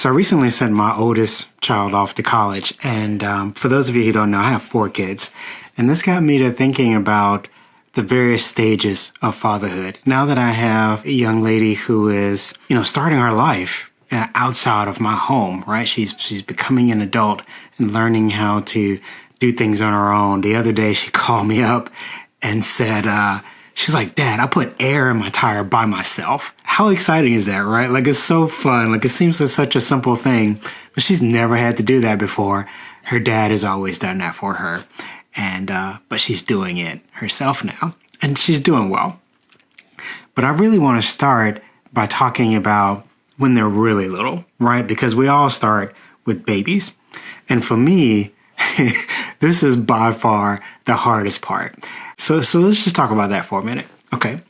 So I recently sent my oldest child off to college. And for those of you who don't know, I have 4 kids. And this got me to thinking about the various stages of fatherhood. Now that I have a young lady who is, starting her life outside of my home, right? She's becoming an adult and learning how to do things on her own. The other day, she called me up and said, she's like, "Dad, I put air in my tire by myself." How exciting is that, right? Like, it's so fun. Like, it seems like such a simple thing, but she's never had to do that before. Her dad has always done that for her. And, but she's doing it herself now, and she's doing well. But I really want to start by talking about when they're really little, right? Because we all start with babies. And for me, this is by far the hardest part. So let's just talk about that for a minute. Okay.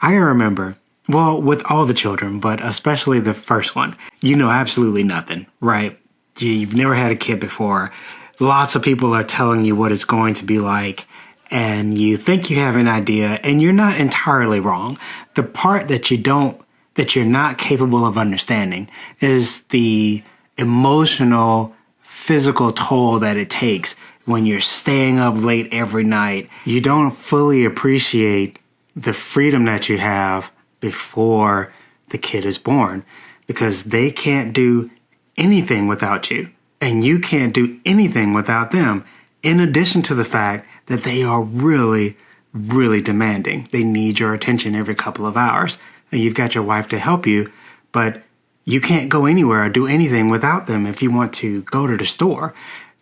I remember, well, with all the children, but especially the first one, you know absolutely nothing, right? You've never had a kid before. Lots of people are telling you what it's going to be like, and you think you have an idea, and you're not entirely wrong. The part that you're not capable of understanding is the emotional, physical toll that it takes when you're staying up late every night. You don't fully appreciate the freedom that you have before the kid is born, because they can't do anything without you, and you can't do anything without them, in addition to the fact that they are really, really demanding. They need your attention every couple of hours. And you've got your wife to help you, but you can't go anywhere or do anything without them. If you want to go to the store,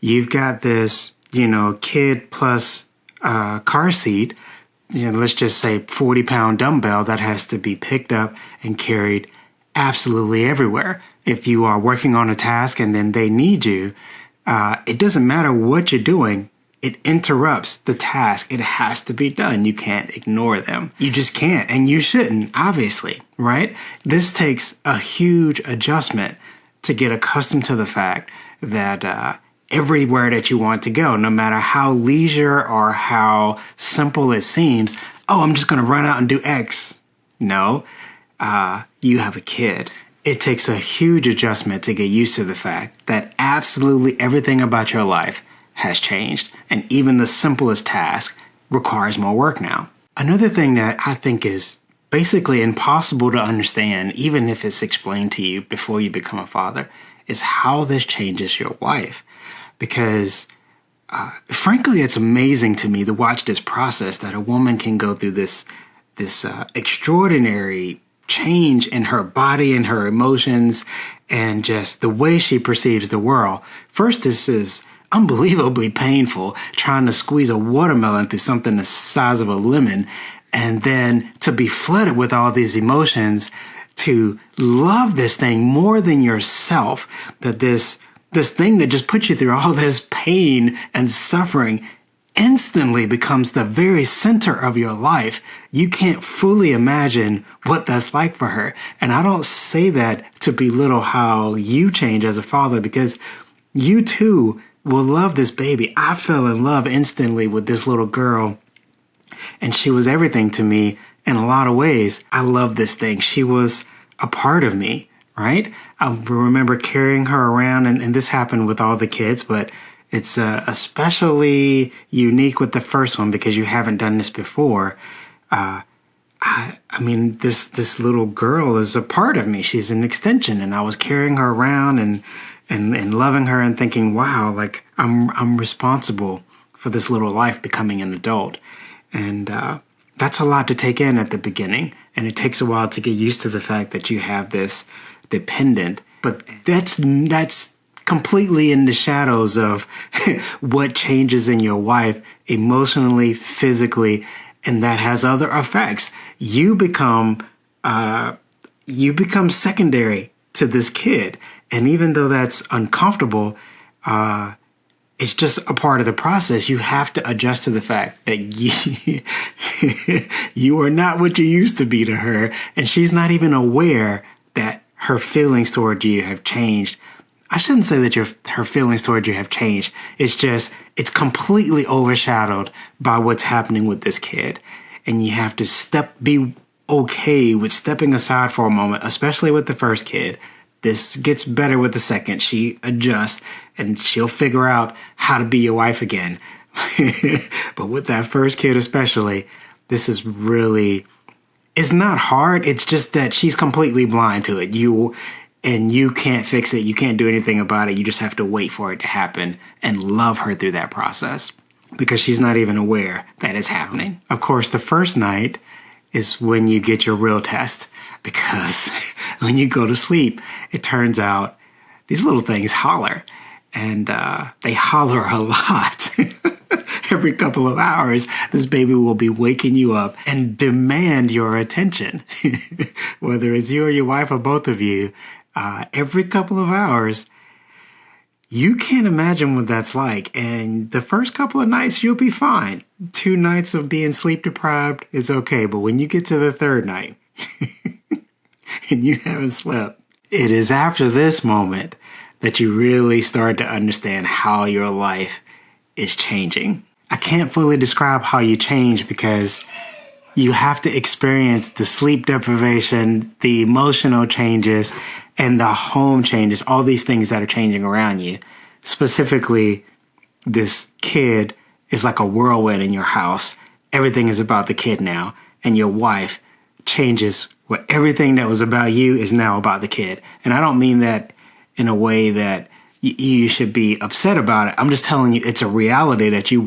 you've got this, kid plus car seat, let's just say 40-pound dumbbell that has to be picked up and carried absolutely everywhere. If you are working on a task and then they need you, it doesn't matter what you're doing. It interrupts the task. It has to be done. You can't ignore them. You just can't, and you shouldn't, obviously, right? This takes a huge adjustment to get accustomed to the fact that everywhere that you want to go, no matter how leisure or how simple it seems, I'm just going to run out and do X. No, you have a kid. It takes a huge adjustment to get used to the fact that absolutely everything about your life has changed, and even the simplest task requires more work now. Another thing that I think is basically impossible to understand, even if it's explained to you before you become a father, is how this changes your wife. Because frankly, it's amazing to me to watch this process that a woman can go through this extraordinary change in her body and her emotions and just the way she perceives the world. First, this is unbelievably painful, trying to squeeze a watermelon through something the size of a lemon, and then to be flooded with all these emotions, to love this thing more than yourself, that this thing that just puts you through all this pain and suffering instantly becomes the very center of your life. You can't fully imagine what that's like for her. And I don't say that to belittle how you change as a father, because you too will love this baby. I fell in love instantly with this little girl, and she was everything to me in a lot of ways. I love this thing. She was a part of me, right? I remember carrying her around, and this happened with all the kids, but it's especially unique with the first one because you haven't done this before. This little girl is a part of me. She's an extension, and I was carrying her around and loving her and thinking, wow, like I'm responsible for this little life becoming an adult. And that's a lot to take in at the beginning. And it takes a while to get used to the fact that you have this dependent. But that's completely in the shadows of what changes in your wife emotionally, physically, and that has other effects. You become secondary to this kid. And even though that's uncomfortable, it's just a part of the process. You have to adjust to the fact that you are not what you used to be to her, and she's not even aware that her feelings toward you have changed. I shouldn't say that her feelings toward you have changed. It's completely overshadowed by what's happening with this kid. And you have to be okay with stepping aside for a moment, especially with the first kid, This gets better with the second. She adjusts and she'll figure out how to be your wife again. But with that first kid especially, this is really, it's not hard. It's just that she's completely blind to it. You can't fix it. You can't do anything about it. You just have to wait for it to happen and love her through that process because she's not even aware that it's happening. Of course, the first night is when you get your real test because when you go to sleep, it turns out these little things holler and they holler a lot. Every couple of hours, this baby will be waking you up and demand your attention. Whether it's you or your wife or both of you, every couple of hours, you can't imagine what that's like. And the first couple of nights, you'll be fine. 2 nights of being sleep deprived is okay. But when you get to the third night and you haven't slept, it is after this moment that you really start to understand how your life is changing. I can't fully describe how you change because you have to experience the sleep deprivation, the emotional changes, and the home changes, all these things that are changing around you. Specifically, this kid is like a whirlwind in your house. Everything is about the kid now, and your wife changes where everything that was about you is now about the kid. And I don't mean that in a way that you should be upset about it. I'm just telling you it's a reality that you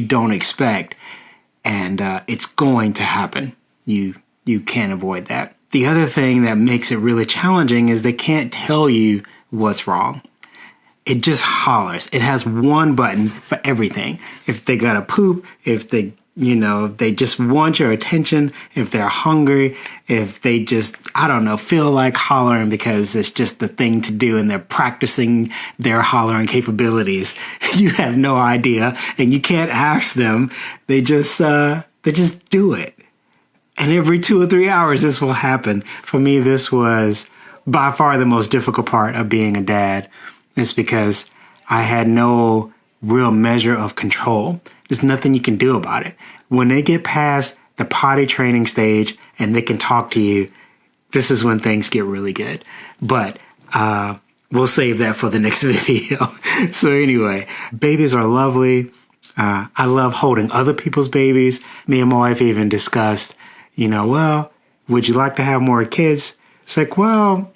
don't expect, and it's going to happen. You can't avoid that. The other thing that makes it really challenging is they can't tell you what's wrong. It just hollers. It has one button for everything. If they gotta poop, if they just want your attention, if they're hungry, if they just, I don't know, feel like hollering because it's just the thing to do and they're practicing their hollering capabilities. You have no idea and you can't ask them. They just do it. And every 2 or 3 hours, this will happen. For me, this was by far the most difficult part of being a dad. It's because I had no real measure of control. There's nothing you can do about it. When they get past the potty training stage and they can talk to you, this is when things get really good. But we'll save that for the next video. So anyway, babies are lovely. I love holding other people's babies. Me and my wife even discussed, well, would you like to have more kids? It's like, well,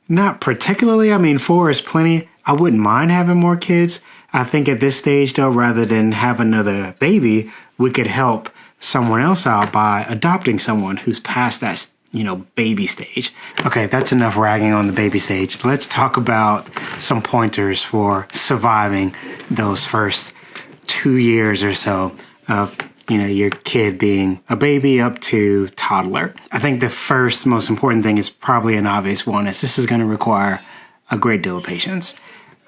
not particularly. I mean, 4 is plenty. I wouldn't mind having more kids. I think at this stage, though, rather than have another baby, we could help someone else out by adopting someone who's past that, baby stage. Okay, that's enough ragging on the baby stage. Let's talk about some pointers for surviving those first 2 years or so of, your kid being a baby up to toddler. I think the first most important thing is probably an obvious one is this is going to require a great deal of patience.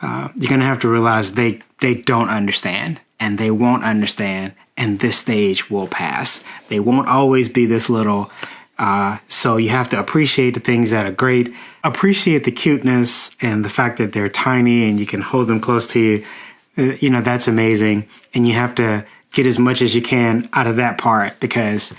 You're going to have to realize they don't understand and they won't understand, and this stage will pass. They won't always be this little. So you have to appreciate the things that are great, appreciate the cuteness and the fact that they're tiny and you can hold them close to you. That's amazing. And you have to get as much as you can out of that part because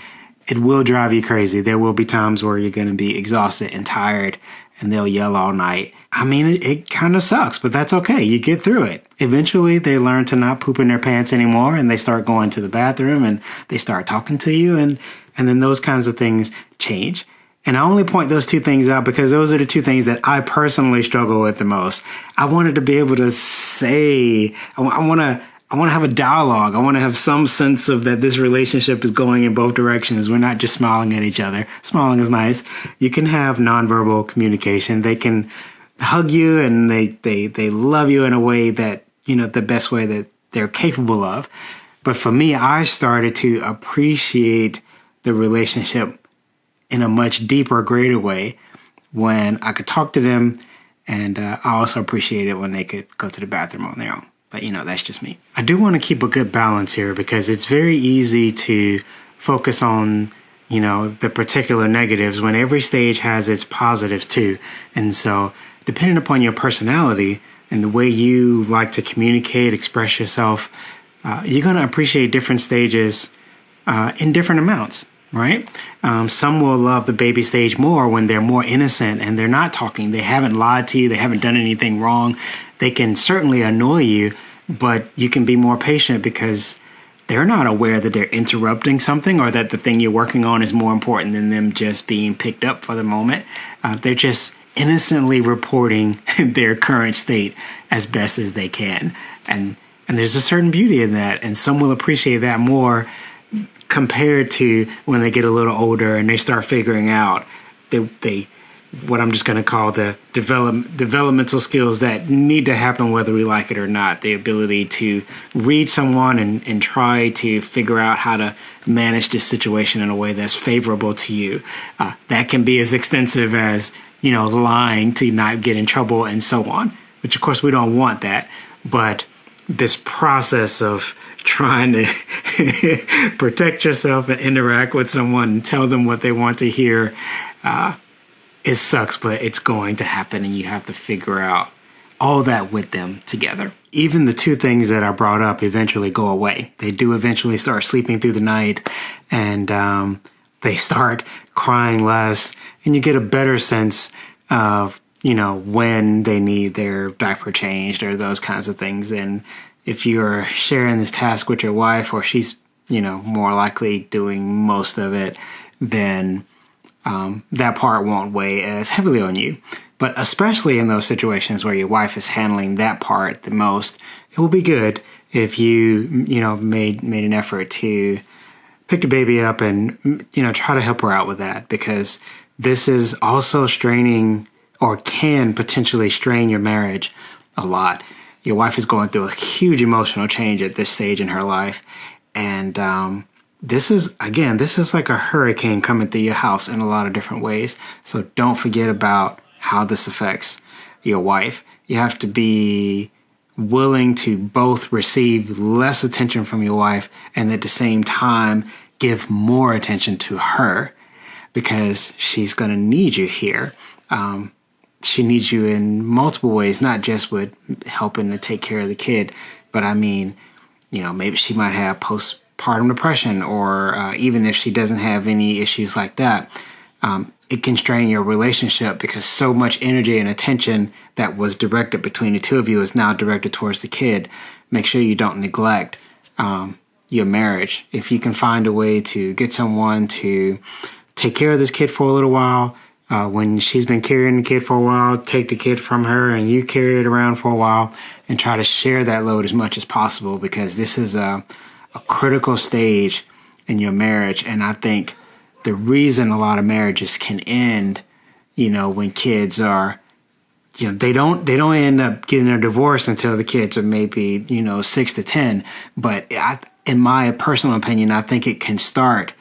it will drive you crazy. There will be times where you're going to be exhausted and tired and they'll yell all night. I mean, it kind of sucks, but that's okay. You get through it. Eventually, they learn to not poop in their pants anymore, and they start going to the bathroom, and they start talking to you, and then those kinds of things change. And I only point those 2 things out because those are the 2 things that I personally struggle with the most. I wanted to be able to say, I want to have a dialogue. I want to have some sense of that this relationship is going in both directions. We're not just smiling at each other. Smiling is nice. You can have nonverbal communication. They can hug you and they love you in a way that, the best way that they're capable of. But for me, I started to appreciate the relationship in a much deeper, greater way when I could talk to them. And I also appreciate it when they could go to the bathroom on their own. But, that's just me. I do want to keep a good balance here because it's very easy to focus on, the particular negatives when every stage has its positives too. And so depending upon your personality and the way you like to communicate, express yourself, you're going to appreciate different stages in different amounts. right? Some will love the baby stage more when they're more innocent and they're not talking. They haven't lied to you. They haven't done anything wrong. They can certainly annoy you, but you can be more patient because they're not aware that they're interrupting something or that the thing you're working on is more important than them just being picked up for the moment. They're just innocently reporting their current state as best as they can. And there's a certain beauty in that. And some will appreciate that more compared to when they get a little older and they start figuring out they what I'm just going to call the developmental skills that need to happen whether we like it or not. The ability to read someone and try to figure out how to manage this situation in a way that's favorable to you. That can be as extensive as, lying to not get in trouble and so on, which of course we don't want that. But this process of trying to protect yourself and interact with someone and tell them what they want to hear, it sucks, but it's going to happen, and you have to figure out all that with them together. Even the two things that I brought up eventually go away. They do eventually start sleeping through the night, and they start crying less, and you get a better sense of, when they need their diaper changed or those kinds of things. And if you're sharing this task with your wife, or she's, more likely doing most of it, then that part won't weigh as heavily on you. But especially in those situations where your wife is handling that part the most, it will be good if you, made an effort to pick the baby up and, try to help her out with that, because this is also straining or can potentially strain your marriage a lot. Your wife is going through a huge emotional change at this stage in her life. And, this is like a hurricane coming through your house in a lot of different ways. So don't forget about how this affects your wife. You have to be willing to both receive less attention from your wife and at the same time give more attention to her, because she's going to need you here. She needs you in multiple ways, not just with helping to take care of the kid, but I mean, maybe she might have postpartum depression, or even if she doesn't have any issues like that, it can strain your relationship because so much energy and attention that was directed between the two of you is now directed towards the kid. Make sure you don't neglect your marriage. If you can find a way to get someone to take care of this kid for a little while, when she's been carrying the kid for a while, take the kid from her and you carry it around for a while and try to share that load as much as possible, because this is a critical stage in your marriage. And I think the reason a lot of marriages can end, when kids are, they don't end up getting a divorce until the kids are maybe, 6 to 10. But in my personal opinion, I think it can start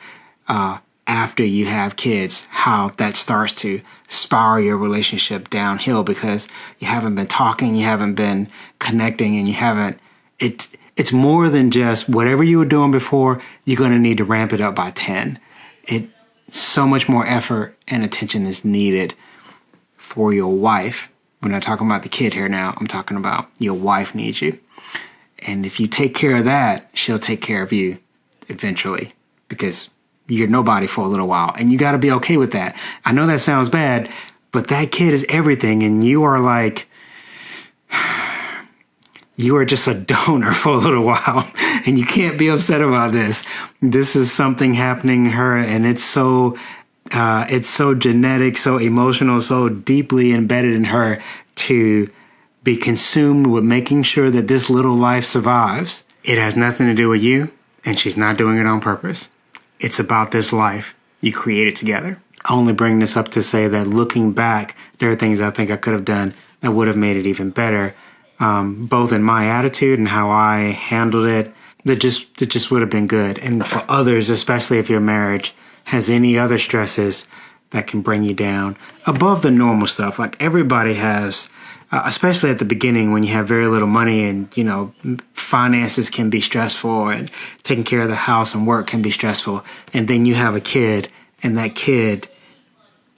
after you have kids, how that starts to spiral your relationship downhill, because you haven't been talking, you haven't been connecting, and it's more than just whatever you were doing before. You're going to need to ramp it up by 10. So much more effort and attention is needed for your wife. We're not talking about the kid here now. I'm talking about your wife needs you. And if you take care of that, she'll take care of you eventually, because you're nobody for a little while. And you got to be okay with that. I know that sounds bad, but that kid is everything. And you are just a donor for a little while, and you can't be upset about this. This is something happening to her, and it's so genetic, so emotional, so deeply embedded in her to be consumed with making sure that this little life survives. It has nothing to do with you, and she's not doing it on purpose. It's about this life you created together. I only bring this up to say that looking back, there are things I think I could have done that would have made it even better. Both in my attitude and how I handled it, that just would have been good. And for others, especially if your marriage has any other stresses that can bring you down above the normal stuff, like everybody has, especially at the beginning when you have very little money and, finances can be stressful and taking care of the house and work can be stressful. And then you have a kid, and that kid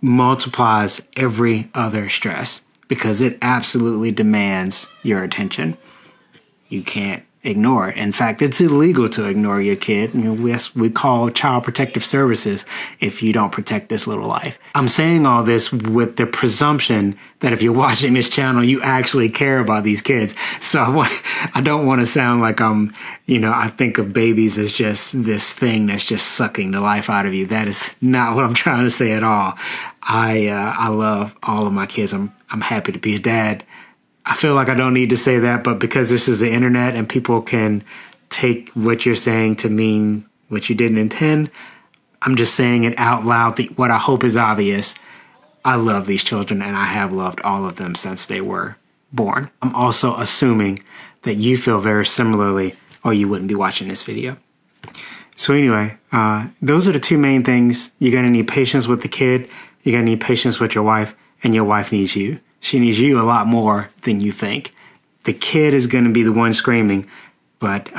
multiplies every other stress, because it absolutely demands your attention. You can't ignore it. In fact, it's illegal to ignore your kid. We call child protective services if you don't protect this little life. I'm saying all this with the presumption that if you're watching this channel, you actually care about these kids. So I don't want to sound like I think of babies as just this thing that's just sucking the life out of you. That is not what I'm trying to say at all. I love all of my kids. I'm happy to be a dad. I feel like I don't need to say that, but because this is the internet and people can take what you're saying to mean what you didn't intend, I'm just saying it out loud. What I hope is obvious. I love these children, and I have loved all of them since they were born. I'm also assuming that you feel very similarly, or you wouldn't be watching this video. So anyway, those are the two main things. You're going to need patience with the kid. You're going to need patience with your wife, and your wife needs you. She needs you a lot more than you think. The kid is going to be the one screaming, but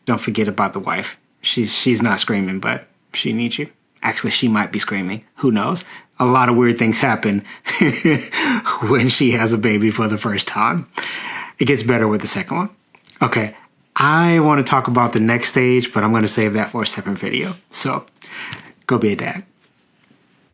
don't forget about the wife. She's not screaming, but she needs you. Actually, she might be screaming. Who knows? A lot of weird things happen when she has a baby for the first time. It gets better with the second one. Okay, I want to talk about the next stage, but I'm going to save that for a separate video. So go be a dad.